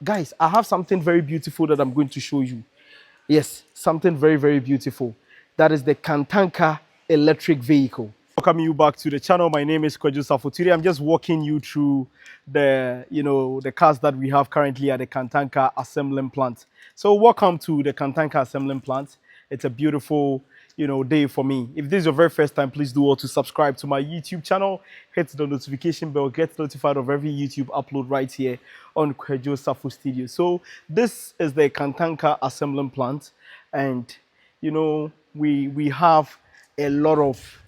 Guys, I have something very beautiful that I'm going to show you. Yes, something very, very beautiful. That is the Kantanka Electric Vehicle. Welcome you back to the channel. My name is Kwadwo Safo. Today I'm just walking you through the cars that we have currently at the Kantanka Assembling Plant. So welcome to the Kantanka Assembling Plant. It's a beautiful day for me. If this is your very first time, please do all to subscribe to my YouTube channel, hit the notification bell, get notified of every YouTube upload right here on Kwadwo Safo Studio. So this is the Kantanka Assembling Plant, and we have a lot of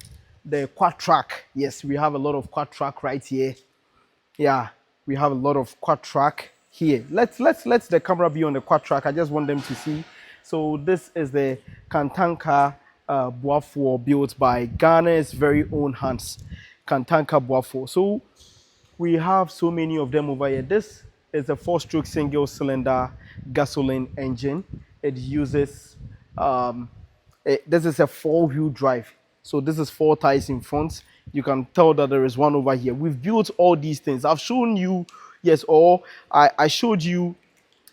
the quad track. Yes, we have a lot of quad track right here. Yeah, we have a lot of quad track here. Let's let the camera be on the quad track. I just want them to see. So this is the Kantanka Boafo, built by Ghana's very own hands, Kantanka Boafo. So we have so many of them over here. This is a 4-stroke single cylinder gasoline engine. It uses this is a 4-wheel drive. So this is 4 tires in front. You can tell that there is one over here. We've built all these things. I've shown you, yes, or I showed you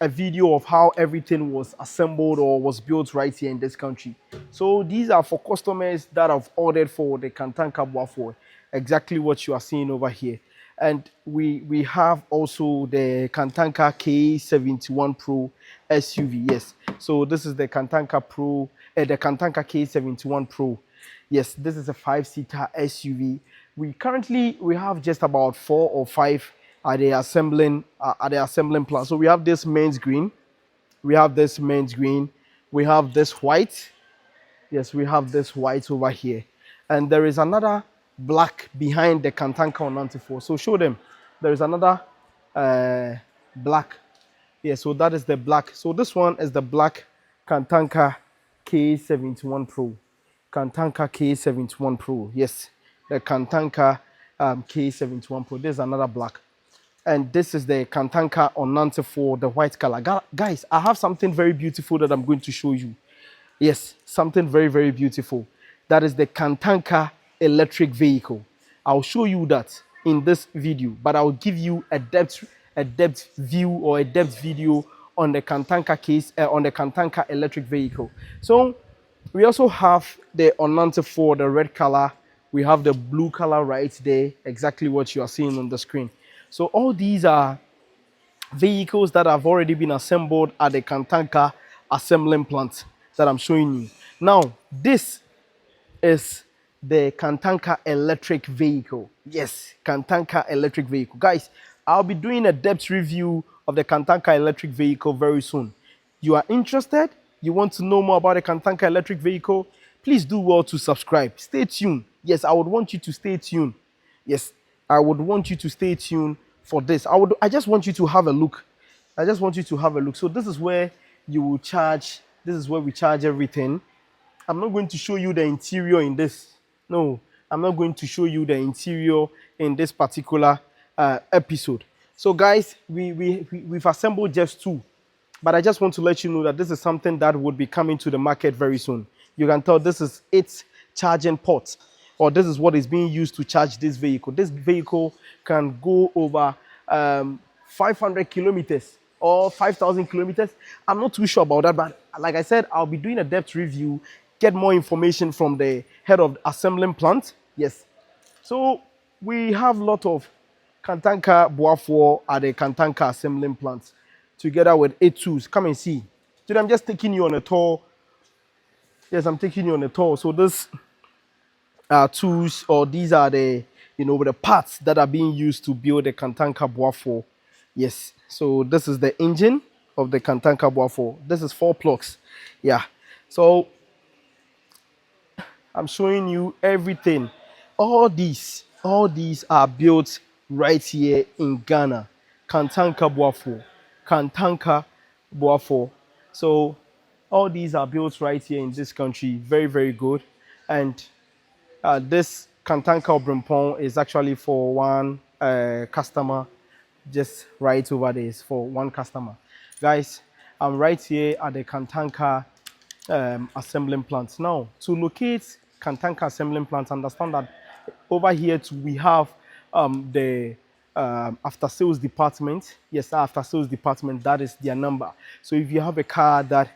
a video of how everything was assembled or was built right here in this country. So these are for customers that have ordered for the Kantanka Boafo, exactly what you are seeing over here. And we have also the Kantanka K71 Pro SUV. Yes, so this is the Kantanka Pro, the Kantanka K71 Pro. Yes, this is a 5-seater SUV. We have just about 4 or 5 at the assembling plant. So we have this men's green, we have this men's green, we have this white. Yes, we have this white over here, and there is another black behind the Kantanka 94. So show them. There is another black. Yeah, so that is the black. So this one is the black Kantanka K71 Pro. Kantanka K71 Pro. Yes, the Kantanka K71 Pro. There's another black. And this is the Kantanka Onante for the white color. Guys, I have something very beautiful that I'm going to show you. Yes, something very, very beautiful. That is the Kantanka Electric Vehicle. I'll show you that in this video, but I'll give you a depth view or a depth video on the Kantanka Electric Vehicle. So we also have the Onante for the red color. We have the blue color right there, exactly what you are seeing on the screen. So all these are vehicles that have already been assembled at the Kantanka Assembling Plant that I'm showing you. Now, this is the Kantanka Electric Vehicle. Yes, Kantanka Electric Vehicle. Guys, I'll be doing a depth review of the Kantanka Electric Vehicle very soon. You are interested? You want to know more about the Kantanka Electric Vehicle? Please do well to subscribe. Stay tuned. Yes, I would want you to stay tuned. Yes, I would want you to stay tuned for this. I just want you to have a look. I just want you to have a look. So this is where you will charge. This is where we charge everything. I'm not going to show you the interior in this. No, I'm not going to show you the interior in this particular episode. So guys, we've assembled just 2. But I just want to let you know that this is something that would be coming to the market very soon. You can tell this is its charging port, or this is what is being used to charge this vehicle. This vehicle can go over 500 kilometers or 5,000 kilometers. I'm not too sure about that, but like I said, I'll be doing a depth review, get more information from the head of the assembling plant. Yes. So we have a lot of Kantanka Boafo at the Kantanka assembling plant together with 8 tools. Come and see. Today I'm just taking you on a tour. Yes, I'm taking you on a tour. So this tools, or these are the the parts that are being used to build the Kantanka Boafo. Yes, so this is the engine of the Kantanka Boafo. This is 4 plugs. Yeah, so I'm showing you everything. All these are built right here in Ghana. Kantanka Boafo. Kantanka Boafo. So all these are built right here in this country. Very, very good. And this Kantanka Brimpon is actually for one customer, just right over there. It's for one customer. Guys, I'm right here at the Kantanka assembling plant. Now, to locate Kantanka assembling plant, understand that over here we have the after sales department. Yes, after sales department, that is their number. So if you have a car that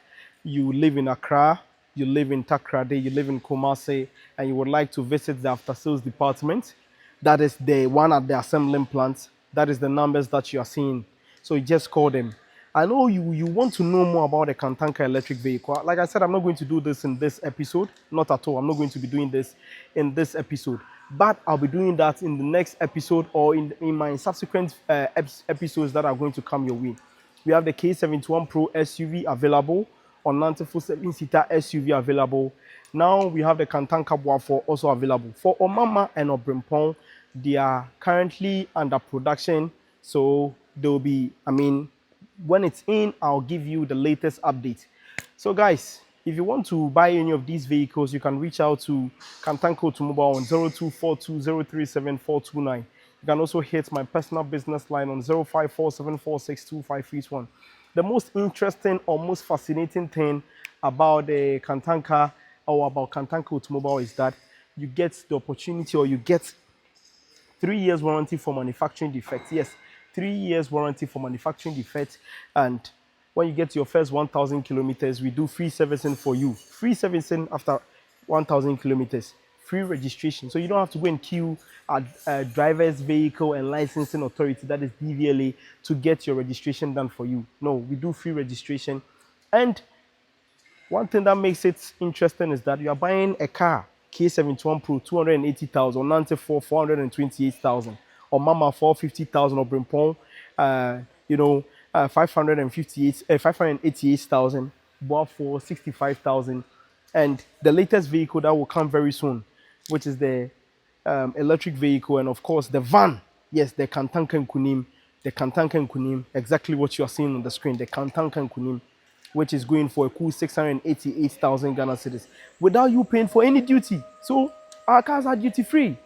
you live in Accra, you live in Takrade, you live in Kumasi, and you would like to visit the after sales department, that is the one at the assembling plant. That is the numbers that you are seeing. So you just call them. I know you want to know more about the Kantanka electric vehicle. Like I said, I'm not going to do this in this episode. Not at all. I'm not going to be doing this in this episode. But I'll be doing that in the next episode or in my subsequent episodes that are going to come your way. We have the K71 Pro SUV available, on 94 7-seater SUV available. Now we have the Kantanka Bwafo also available. For Omama and Obrimpong, they are currently under production. So they'll be, when it's in, I'll give you the latest update. So guys, if you want to buy any of these vehicles, you can reach out to Kantanka Automobile on 0242037429. You can also hit my personal business line on 0547462531. The most interesting or most fascinating thing about the Kantanka or about Kantanka Automobile is that you get the opportunity, or you get 3 years warranty for manufacturing defects. Yes, 3 years warranty for manufacturing defects. And when you get your first 1,000 kilometers, we do free servicing for you. Free servicing after 1,000 kilometers. Free registration. So you don't have to go and queue at driver's vehicle and licensing authority, that is DVLA, to get your registration done for you. No, we do free registration. And one thing that makes it interesting is that you are buying a car, K71 Pro, 280,000, or 94, 428,000, or Mama 450,000, or Brimpong, 588,000, Boa for 65,000, and the latest vehicle that will come very soon, which is the electric vehicle, and of course the van. Yes, the Kantanka Kunim, exactly what you are seeing on the screen, the Kantanka Kunim, which is going for a cool 688,000 Ghana cedis without you paying for any duty. So our cars are duty free.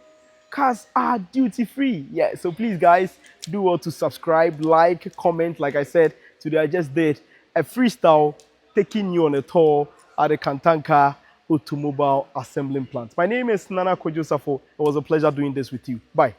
Cars are duty free. Yeah, so please guys, do well to subscribe, like, comment. Like I said, today I just did a freestyle taking you on a tour at the Kantanka Automobile Assembling Plant. My name is Kwadwo Safo. It was a pleasure doing this with you. Bye.